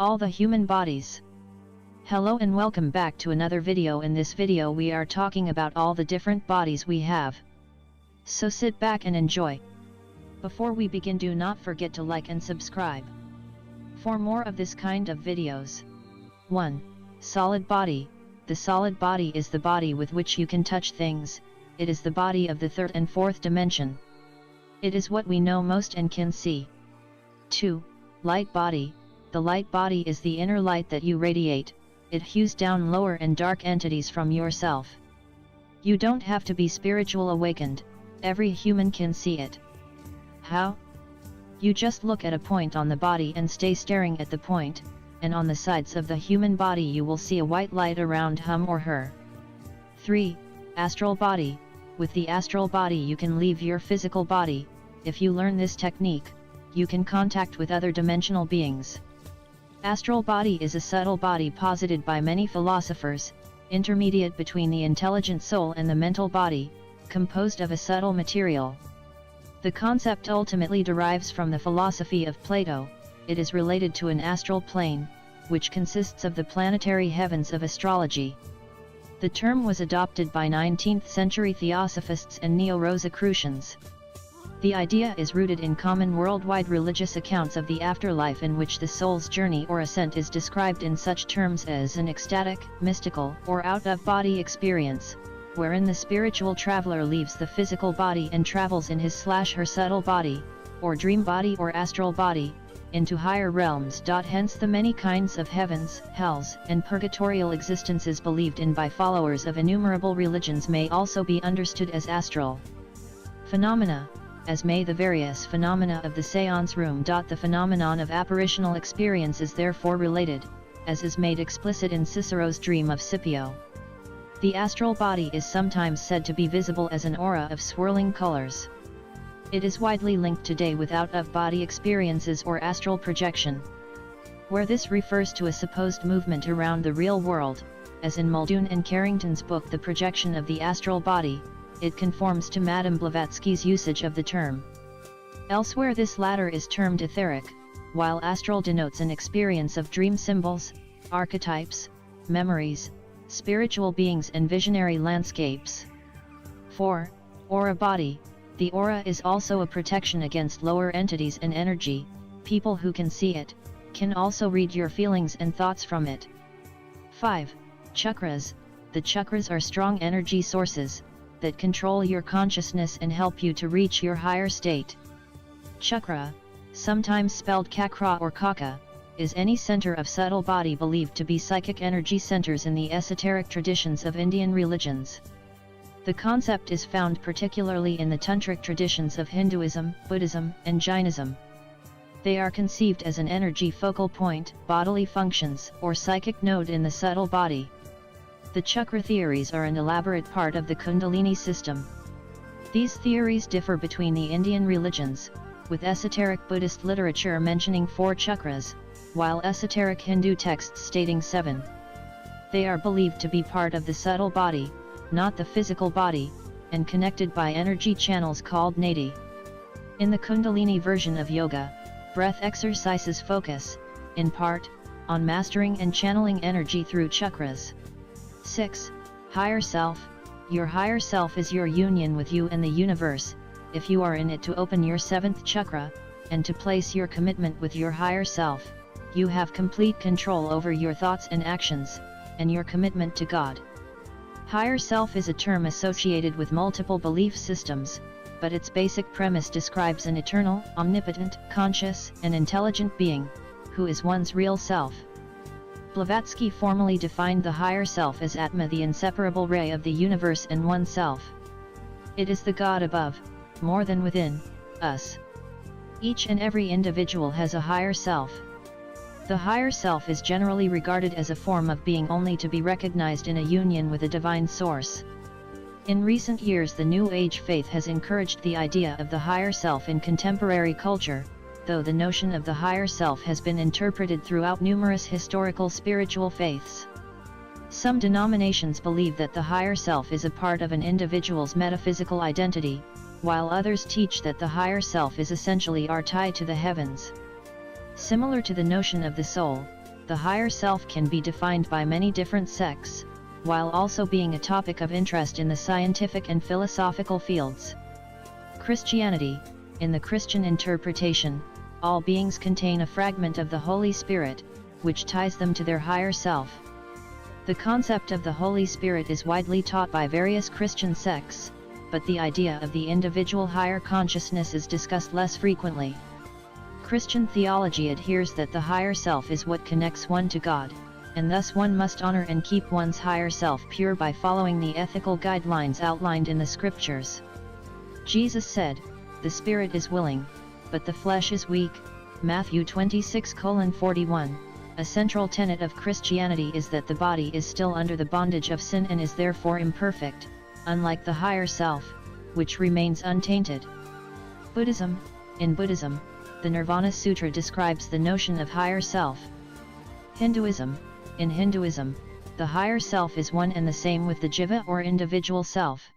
All the human bodies. Hello and welcome back to another video. In this video we are talking about all the different bodies we have. So sit back and enjoy. Before we begin, do not forget to like and subscribe for more of this kind of videos. 1. Solid body. The solid body is the body with which you can touch things. It is the body of the third and fourth dimension. It is what we know most and can see. 2. Light body. The light body is the inner light that you radiate. It hews down lower and dark entities from yourself. You don't have to be spiritual awakened, every human can see it. How? You just look at a point on the body and stay staring at the point, and on the sides of the human body you will see a white light around him or her. 3. Astral body. With the astral body you can leave your physical body. If you learn this technique, you can contact with other dimensional beings. Astral body is a subtle body posited by many philosophers, intermediate between the intelligent soul and the mental body, composed of a subtle material. The concept ultimately derives from the philosophy of Plato. It is related to an astral plane, which consists of the planetary heavens of astrology. The term was adopted by 19th century theosophists and Neo-Rosicrucians. The idea is rooted in common worldwide religious accounts of the afterlife, in which the soul's journey or ascent is described in such terms as an ecstatic, mystical, or out-of-body experience, wherein the spiritual traveler leaves the physical body and travels in his/her subtle body, or dream body or astral body, into higher realms. Hence the many kinds of heavens, hells, and purgatorial existences believed in by followers of innumerable religions may also be understood as astral phenomena, as may the various phenomena of the séance room. The phenomenon of apparitional experience is therefore related, as is made explicit in Cicero's Dream of Scipio. The astral body is sometimes said to be visible as an aura of swirling colors. It is widely linked today with out-of-body experiences or astral projection, where this refers to a supposed movement around the real world, as in Muldoon and Carrington's book The Projection of the Astral Body. It conforms to Madame Blavatsky's usage of the term. Elsewhere this latter is termed etheric, while astral denotes an experience of dream symbols, archetypes, memories, spiritual beings and visionary landscapes. 4. Aura body. The aura is also a protection against lower entities and energy. People who can see it, can also read your feelings and thoughts from it. 5. Chakras. The chakras are strong energy sources that control your consciousness and help you to reach your higher state. Chakra, sometimes spelled chakra or kaka, is any center of subtle body believed to be psychic energy centers in the esoteric traditions of Indian religions. The concept is found particularly in the tantric traditions of Hinduism, Buddhism, and Jainism. They are conceived as an energy focal point, bodily functions, or psychic node in the subtle body. The chakra theories are an elaborate part of the Kundalini system. These theories differ between the Indian religions, with esoteric Buddhist literature mentioning 4 chakras, while esoteric Hindu texts stating 7. They are believed to be part of the subtle body, not the physical body, and connected by energy channels called nadi. In the Kundalini version of yoga, breath exercises focus, in part, on mastering and channeling energy through chakras. 6. Higher self. Your higher self is your union with you and the universe. If you are in it to open your 7th chakra, and to place your commitment with your higher self, you have complete control over your thoughts and actions, and your commitment to God. Higher self is a term associated with multiple belief systems, but its basic premise describes an eternal, omnipotent, conscious, and intelligent being, who is one's real self. Blavatsky formally defined the higher self as Atma, the inseparable ray of the universe and oneself. It is the God above, more than within, us. Each and every individual has a higher self. The higher self is generally regarded as a form of being only to be recognized in a union with a divine source. In recent years the New Age faith has encouraged the idea of the higher self in contemporary culture, though the notion of the higher self has been interpreted throughout numerous historical spiritual faiths. Some denominations believe that the higher self is a part of an individual's metaphysical identity, while others teach that the higher self is essentially our tie to the heavens. Similar to the notion of the soul, The higher self can be defined by many different sects, while also being a topic of interest in the scientific and philosophical fields. Christianity, in the Christian interpretation, all beings contain a fragment of the Holy Spirit, which ties them to their higher self. The concept of the Holy Spirit is widely taught by various Christian sects, but the idea of the individual higher consciousness is discussed less frequently. Christian theology adheres that the higher self is what connects one to God, and thus one must honor and keep one's higher self pure by following the ethical guidelines outlined in the scriptures. Jesus said, "The spirit is willing, but the flesh is weak," Matthew 26:41. A central tenet of Christianity is that the body is still under the bondage of sin and is therefore imperfect, unlike the higher self, which remains untainted. In Buddhism, the Nirvana Sutra describes the notion of higher self. In Hinduism, the higher self is one and the same with the jiva or individual self.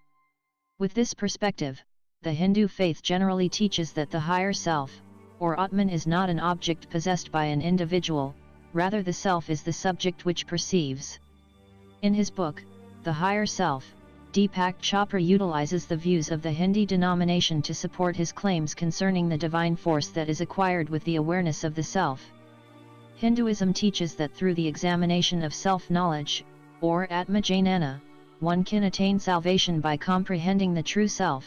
With this perspective, the Hindu faith generally teaches that the higher self, or Atman, is not an object possessed by an individual, rather the self is the subject which perceives. In his book, The Higher Self, Deepak Chopra utilizes the views of the Hindi denomination to support his claims concerning the divine force that is acquired with the awareness of the self. Hinduism teaches that through the examination of self-knowledge, or Atmajanana, one can attain salvation by comprehending the true self.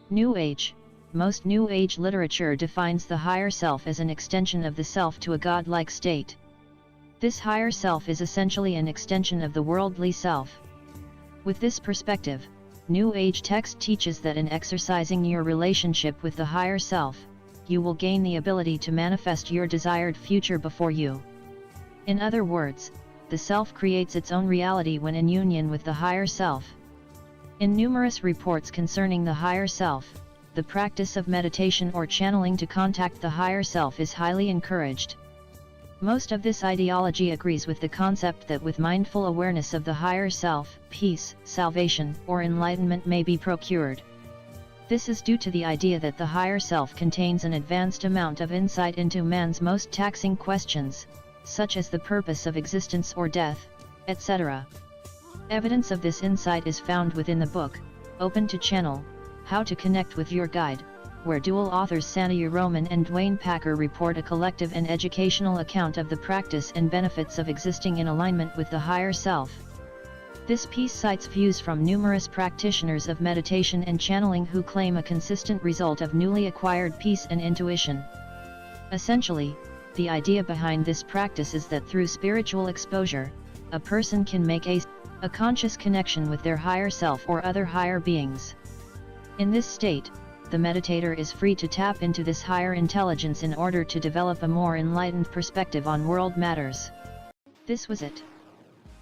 New Age. Most New Age literature defines the higher self as an extension of the self to a godlike state. This higher self is essentially an extension of the worldly self. With this perspective, New Age text teaches that in exercising your relationship with the higher self, you will gain the ability to manifest your desired future before you. In other words, the self creates its own reality when in union with the higher self. In numerous reports concerning the higher self, the practice of meditation or channeling to contact the higher self is highly encouraged. Most of this ideology agrees with the concept that with mindful awareness of the higher self, peace, salvation, or enlightenment may be procured. This is due to the idea that the higher self contains an advanced amount of insight into man's most taxing questions, such as the purpose of existence or death, etc. Evidence of this insight is found within the book, Open to Channel, How to Connect with Your Guide, where dual authors Sandy Roman and Dwayne Packer report a collective and educational account of the practice and benefits of existing in alignment with the higher self. This piece cites views from numerous practitioners of meditation and channeling who claim a consistent result of newly acquired peace and intuition. Essentially, the idea behind this practice is that through spiritual exposure, a person can make a conscious connection with their higher self or other higher beings. In this state, the meditator is free to tap into this higher intelligence in order to develop a more enlightened perspective on world matters. This was it.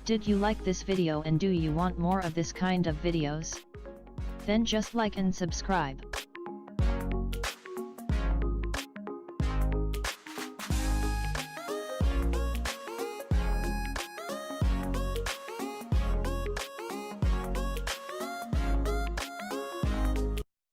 Did you like this video and do you want more of this kind of videos? Then just like and subscribe.